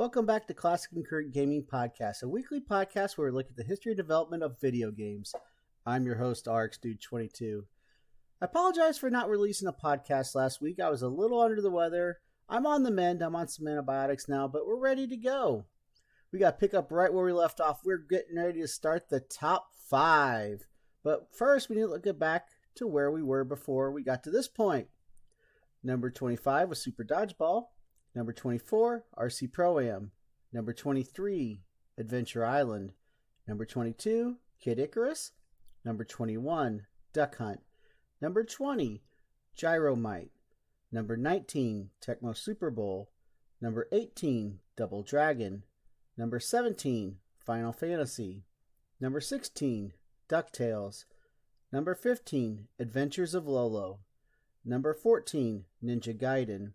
Welcome back to Classic and Current Gaming Podcast, a weekly podcast where we look at the history and development of video games. I'm your host, RxDude22. I apologize for not releasing a podcast last week. I was a little under the weather. I'm on the mend. I'm on some antibiotics now, but we're ready to go. We got to pick up right where we left off. We're getting ready to start the top 5. But first, we need to look back to where we were before we got to this point. Number 25 was Super Dodgeball. Number 24, RC Pro-Am. Number 23, Adventure Island. Number 22, Kid Icarus. Number 21, Duck Hunt. Number 20, Gyromite. Number 19, Tecmo Super Bowl. Number 18, Double Dragon. Number 17, Final Fantasy. Number 16, DuckTales. Number 15, Adventures of Lolo. Number 14, Ninja Gaiden.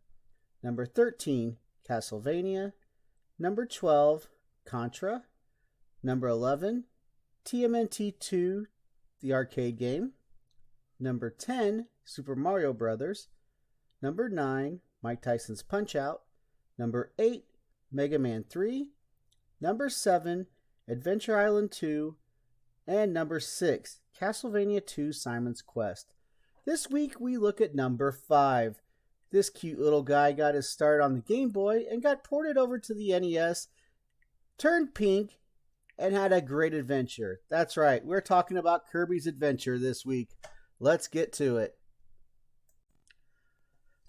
Number 13, Castlevania. Number 12, Contra. Number 11, TMNT 2, the arcade game. Number 10, Super Mario Brothers. Number 9, Mike Tyson's Punch-Out. Number 8, Mega Man 3. Number 7, Adventure Island 2. And number 6, Castlevania 2, Simon's Quest. This week we look at number 5. This cute little guy got his start on the Game Boy and got ported over to the NES, turned pink, and had a great adventure. That's right, we're talking about Kirby's Adventure this week. Let's get to it.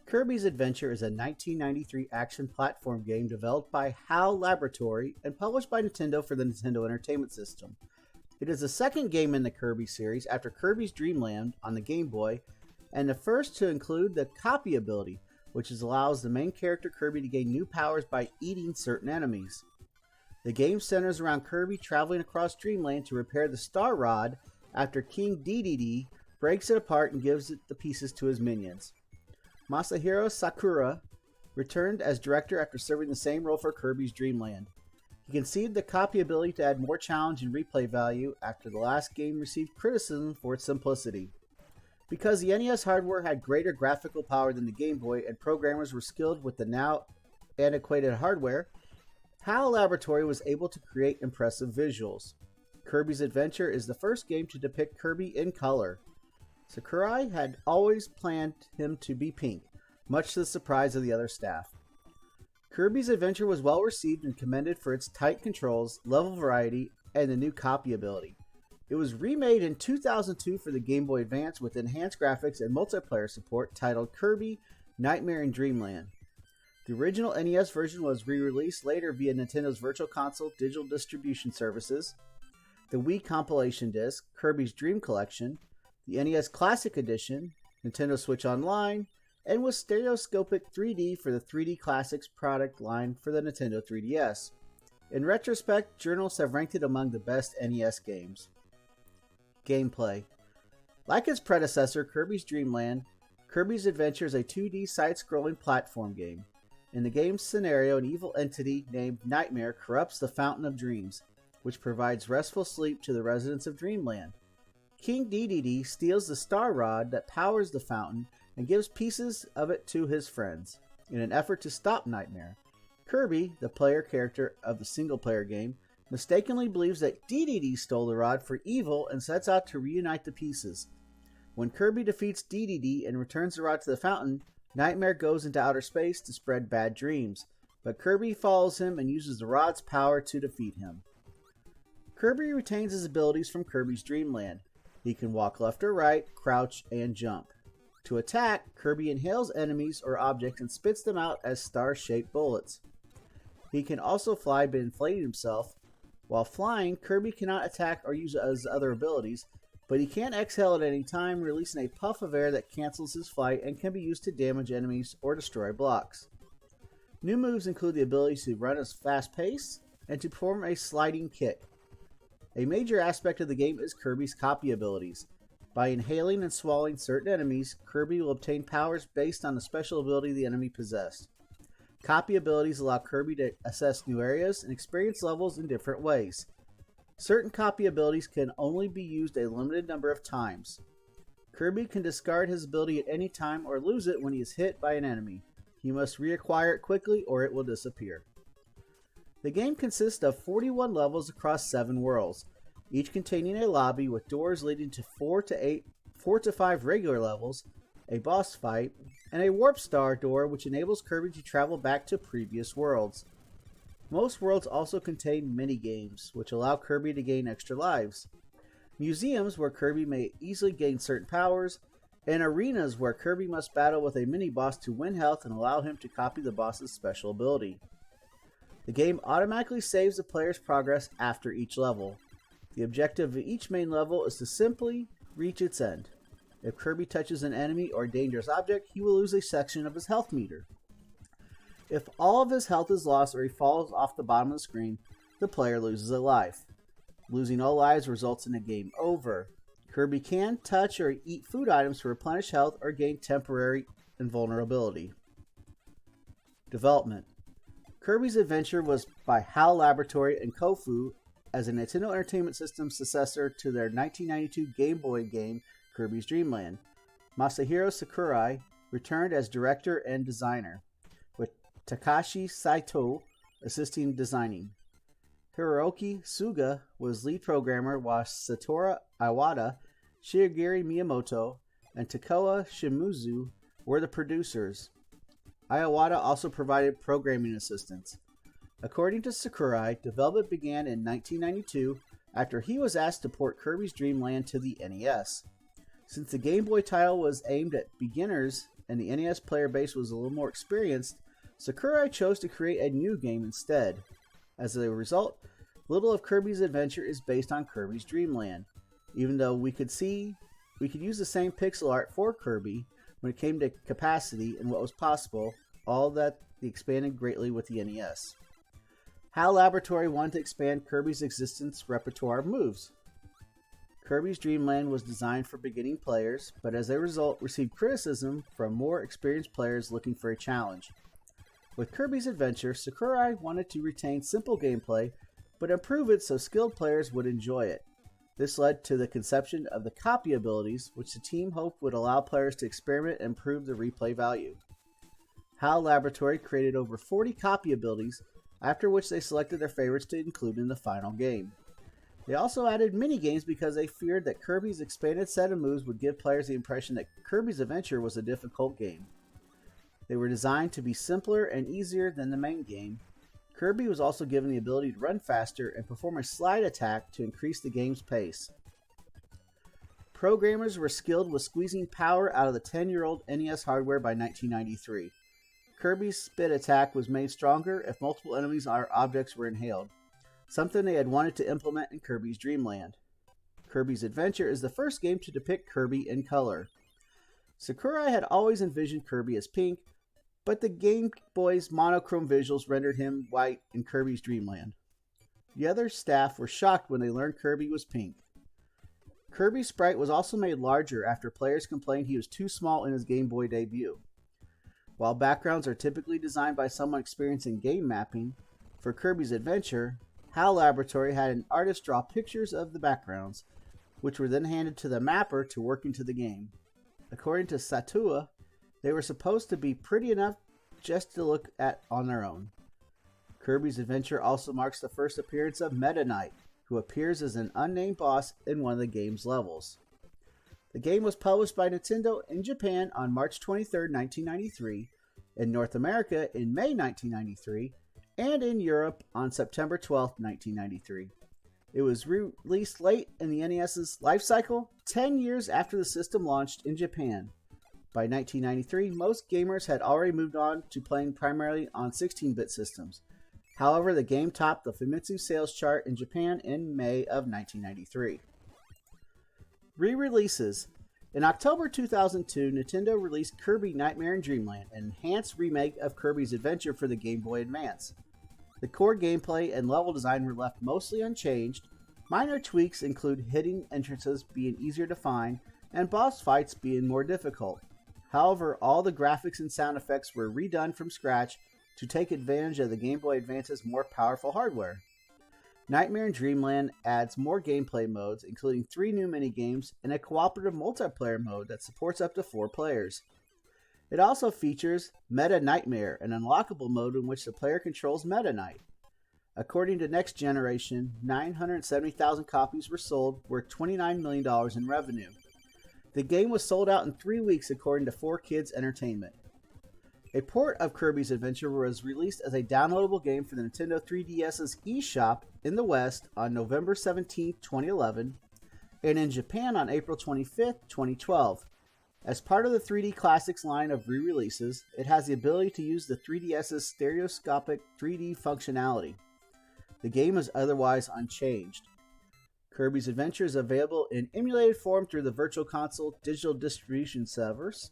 Kirby's Adventure is a 1993 action platform game developed by HAL Laboratory and published by Nintendo for the Nintendo Entertainment System. It is the second game in the Kirby series after Kirby's Dream Land on the Game Boy, and the first to include the copy ability, which allows the main character Kirby to gain new powers by eating certain enemies. The game centers around Kirby traveling across Dreamland to repair the Star Rod after King Dedede breaks it apart and gives it the pieces to his minions. Masahiro Sakura returned as director after serving the same role for Kirby's Dream Land. He conceived the copy ability to add more challenge and replay value after the last game received criticism for its simplicity. Because the NES hardware had greater graphical power than the Game Boy and programmers were skilled with the now antiquated hardware, HAL Laboratory was able to create impressive visuals. Kirby's Adventure is the first game to depict Kirby in color. Sakurai had always planned him to be pink, much to the surprise of the other staff. Kirby's Adventure was well received and commended for its tight controls, level variety, and the new copy ability. It was remade in 2002 for the Game Boy Advance with enhanced graphics and multiplayer support titled Kirby Nightmare in Dreamland. The original NES version was re-released later via Nintendo's Virtual Console digital distribution services, the Wii compilation disc, Kirby's Dream Collection, the NES Classic Edition, Nintendo Switch Online, and was stereoscopic 3D for the 3D Classics product line for the Nintendo 3DS. In retrospect, journals have ranked it among the best NES games. Gameplay. Like its predecessor, Kirby's Dream Land, Kirby's Adventure is a 2D side-scrolling platform game. In the game's scenario, an evil entity named Nightmare corrupts the Fountain of Dreams, which provides restful sleep to the residents of Dreamland. King Dedede steals the Star Rod that powers the fountain and gives pieces of it to his friends. In an effort to stop Nightmare, Kirby, the player character of the single-player game, mistakenly believes that Dedede stole the rod for evil and sets out to reunite the pieces. When Kirby defeats Dedede and returns the rod to the fountain, Nightmare goes into outer space to spread bad dreams, but Kirby follows him and uses the rod's power to defeat him. Kirby retains his abilities from Kirby's Dream Land. He can walk left or right, crouch, and jump. To attack, Kirby inhales enemies or objects and spits them out as star-shaped bullets. He can also fly by inflating himself. While flying, Kirby cannot attack or use his other abilities, but he can exhale at any time, releasing a puff of air that cancels his flight and can be used to damage enemies or destroy blocks. New moves include the ability to run at a fast pace and to perform a sliding kick. A major aspect of the game is Kirby's copy abilities. By inhaling and swallowing certain enemies, Kirby will obtain powers based on the special ability the enemy possessed. Copy abilities allow Kirby to assess new areas and experience levels in different ways. Certain copy abilities can only be used a limited number of times. Kirby can discard his ability at any time or lose it when he is hit by an enemy. He must reacquire it quickly or it will disappear. The game consists of 41 levels across 7 worlds, each containing a lobby with doors leading to 4 to 5 regular levels, a boss fight, and a warp star door which enables Kirby to travel back to previous worlds. Most worlds also contain mini-games, which allow Kirby to gain extra lives, museums where Kirby may easily gain certain powers, and arenas where Kirby must battle with a mini-boss to win health and allow him to copy the boss's special ability. The game automatically saves the player's progress after each level. The objective of each main level is to simply reach its end. If Kirby touches an enemy or dangerous object, he will lose a section of his health meter. If all of his health is lost or he falls off the bottom of the screen, the player loses a life. Losing all lives results in a game over. Kirby can touch or eat food items to replenish health or gain temporary invulnerability. Development. Kirby's Adventure was by HAL Laboratory and Kofu as a Nintendo Entertainment System successor to their 1992 Game Boy game Kirby's Dream Land. Masahiro Sakurai returned as director and designer, with Takashi Saito assisting designing. Hiroki Suga was lead programmer, while Satoru Iwata, Shigeru Miyamoto, and Takeya Shimizu were the producers. Iwata also provided programming assistance. According to Sakurai, development began in 1992 after he was asked to port Kirby's Dream Land to the NES. Since the Game Boy title was aimed at beginners and the NES player base was a little more experienced, Sakurai chose to create a new game instead. As a result, little of Kirby's Adventure is based on Kirby's Dream Land, even though we could use the same pixel art for Kirby when it came to capacity and what was possible, all that expanded greatly with the NES. HAL Laboratory wanted to expand Kirby's existence repertoire of moves. Kirby's Dream Land was designed for beginning players, but as a result received criticism from more experienced players looking for a challenge. With Kirby's Adventure, Sakurai wanted to retain simple gameplay, but improve it so skilled players would enjoy it. This led to the conception of the copy abilities, which the team hoped would allow players to experiment and improve the replay value. HAL Laboratory created over 40 copy abilities, after which they selected their favorites to include in the final game. They also added mini-games because they feared that Kirby's expanded set of moves would give players the impression that Kirby's Adventure was a difficult game. They were designed to be simpler and easier than the main game. Kirby was also given the ability to run faster and perform a slide attack to increase the game's pace. Programmers were skilled with squeezing power out of the 10-year-old NES hardware by 1993. Kirby's spit attack was made stronger if multiple enemies or objects were inhaled, something they had wanted to implement in Kirby's Dream Land. Kirby's Adventure is the first game to depict Kirby in color. Sakurai had always envisioned Kirby as pink, but the Game Boy's monochrome visuals rendered him white in Kirby's Dream Land. The other staff were shocked when they learned Kirby was pink. Kirby's sprite was also made larger after players complained he was too small in his Game Boy debut. While backgrounds are typically designed by someone experienced in game mapping, for Kirby's Adventure, HAL Laboratory had an artist draw pictures of the backgrounds, which were then handed to the mapper to work into the game. According to Satua, they were supposed to be pretty enough just to look at on their own. Kirby's Adventure also marks the first appearance of Meta Knight, who appears as an unnamed boss in one of the game's levels. The game was published by Nintendo in Japan on March 23, 1993, in North America in May 1993, and in Europe on September 12, 1993. It was released late in the NES's life cycle, 10 years after the system launched in Japan. By 1993, most gamers had already moved on to playing primarily on 16-bit systems. However, the game topped the Famitsu sales chart in Japan in May of 1993. Re-releases. In October 2002, Nintendo released Kirby Nightmare in Dreamland, an enhanced remake of Kirby's Adventure for the Game Boy Advance. The core gameplay and level design were left mostly unchanged. Minor tweaks include hidden entrances being easier to find and boss fights being more difficult. However, all the graphics and sound effects were redone from scratch to take advantage of the Game Boy Advance's more powerful hardware. Nightmare in Dreamland adds more gameplay modes, including 3 new minigames and a cooperative multiplayer mode that supports up to 4 players. It also features Meta Nightmare, an unlockable mode in which the player controls Meta Knight. According to Next Generation, 970,000 copies were sold, worth $29 million in revenue. The game was sold out in 3 weeks according to 4Kids Entertainment. A port of Kirby's Adventure was released as a downloadable game for the Nintendo 3DS's eShop in the West on November 17, 2011, and in Japan on April 25, 2012. As part of the 3D Classics line of re-releases, it has the ability to use the 3DS's stereoscopic 3D functionality. The game is otherwise unchanged. Kirby's Adventure is available in emulated form through the Virtual Console digital distribution service.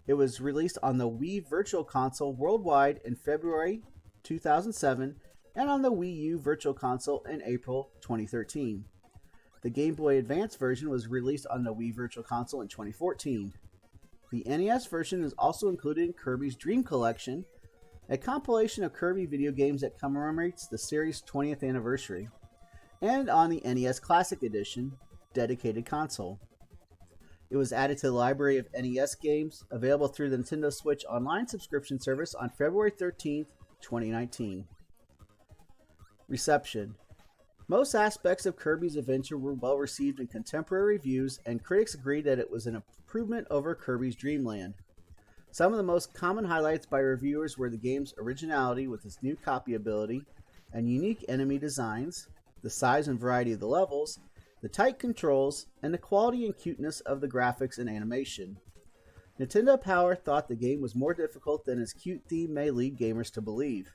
It was released on the Wii Virtual Console worldwide in February 2007 and on the Wii U Virtual Console in April 2013. The Game Boy Advance version was released on the Wii Virtual Console in 2014. The NES version is also included in Kirby's Dream Collection, a compilation of Kirby video games that commemorates the series' 20th anniversary, and on the NES Classic Edition dedicated console. It was added to the library of NES games, available through the Nintendo Switch Online subscription service on February 13, 2019. Reception. Most aspects of Kirby's Adventure were well received in contemporary reviews, and critics agreed that it was an improvement over Kirby's Dream Land. Some of the most common highlights by reviewers were the game's originality with its new copy ability and unique enemy designs, the size and variety of the levels, the tight controls, and the quality and cuteness of the graphics and animation. Nintendo Power thought the game was more difficult than its cute theme may lead gamers to believe.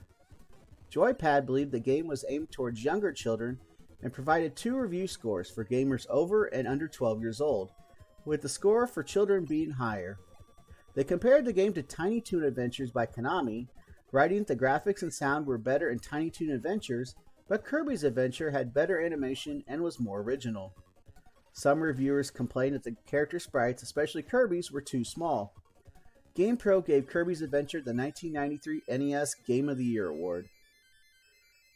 Joypad believed the game was aimed towards younger children and provided 2 review scores for gamers over and under 12 years old, with the score for children being higher. They compared the game to Tiny Toon Adventures by Konami, writing that the graphics and sound were better in Tiny Toon Adventures, but Kirby's Adventure had better animation and was more original. Some reviewers complained that the character sprites, especially Kirby's, were too small. GamePro gave Kirby's Adventure the 1993 NES Game of the Year award.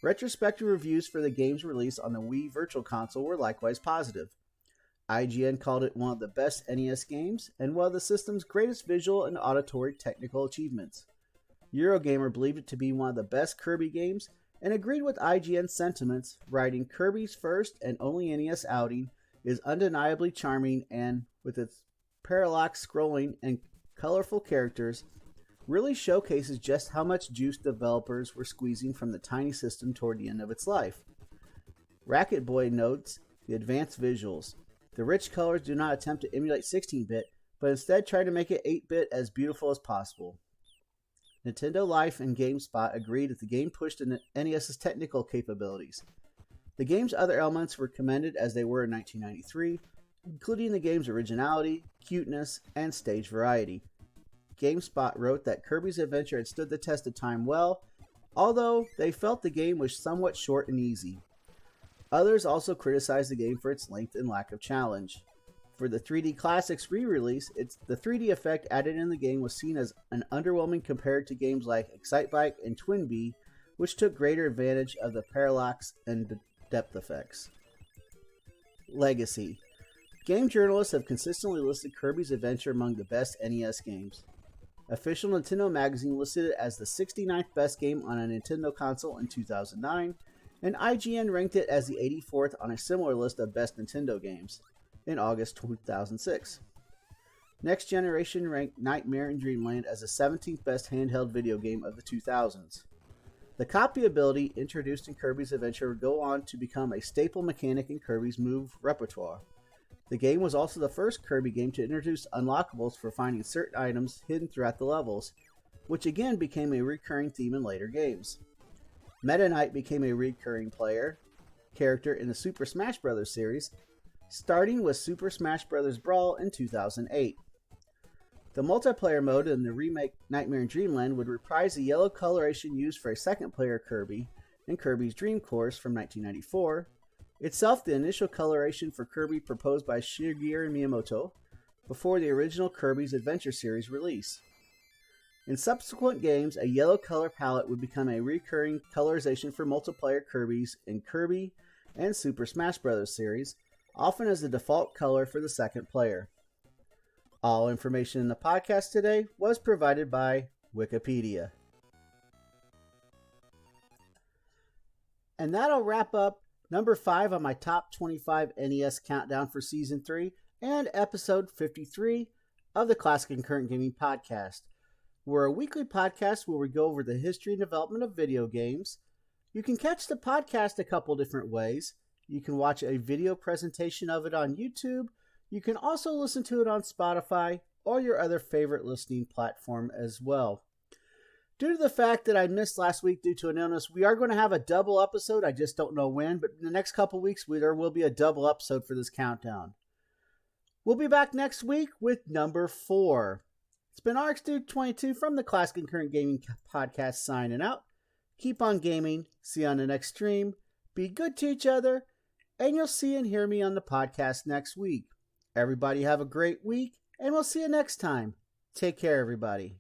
Retrospective reviews for the game's release on the Wii Virtual Console were likewise positive. IGN called it one of the best NES games and one of the system's greatest visual and auditory technical achievements. Eurogamer believed it to be one of the best Kirby games and agreed with IGN's sentiments, writing, "Kirby's first and only NES outing is undeniably charming and, with its parallax scrolling and colorful characters, really showcases just how much juice developers were squeezing from the tiny system toward the end of its life." Racket Boy notes the advanced visuals. The rich colors do not attempt to emulate 16-bit, but instead try to make it 8-bit as beautiful as possible. Nintendo Life and GameSpot agreed that the game pushed the NES's technical capabilities. The game's other elements were commended as they were in 1993, including the game's originality, cuteness, and stage variety. GameSpot wrote that Kirby's Adventure had stood the test of time well, although they felt the game was somewhat short and easy. Others also criticized the game for its length and lack of challenge. For the 3D Classics re-release, the 3D effect added in the game was seen as an underwhelming compared to games like Excitebike and Twinbee, which took greater advantage of the parallax and depth effects. Legacy. Game journalists have consistently listed Kirby's Adventure among the best NES games. Official Nintendo magazine listed it as the 69th best game on a Nintendo console in 2009, and IGN ranked it as the 84th on a similar list of best Nintendo games in August 2006. Next Generation ranked Nightmare in Dreamland as the 17th best handheld video game of the 2000s. The copy ability introduced in Kirby's Adventure would go on to become a staple mechanic in Kirby's move repertoire. The game was also the first Kirby game to introduce unlockables for finding certain items hidden throughout the levels, which again became a recurring theme in later games. Meta Knight became a recurring character in the Super Smash Bros. Series, starting with Super Smash Bros. Brawl in 2008. The multiplayer mode in the remake Nightmare in Dreamland would reprise the yellow coloration used for a second player Kirby in Kirby's Dream Course from 1994, itself the initial coloration for Kirby proposed by Shigeru Miyamoto before the original Kirby's Adventure series release. In subsequent games, a yellow color palette would become a recurring colorization for multiplayer Kirbys in Kirby and Super Smash Bros. Series, often as the default color for the second player. All information in the podcast today was provided by Wikipedia. And that'll wrap up number 5 on my top 25 NES countdown for season 3 and episode 53 of the Classic and Current Gaming Podcast. We're a weekly podcast where we go over the history and development of video games. You can catch the podcast a couple different ways. You can watch a video presentation of it on YouTube. You can also listen to it on Spotify or your other favorite listening platform as well. Due to the fact that I missed last week due to an illness, we are going to have a double episode. I just don't know when, but in the next couple weeks, there will be a double episode for this countdown. We'll be back next week with number 4. It's been RxDude22 from the Classic and Current Gaming Podcast signing out. Keep on gaming. See you on the next stream. Be good to each other. And you'll see and hear me on the podcast next week. Everybody have a great week, and we'll see you next time. Take care, everybody.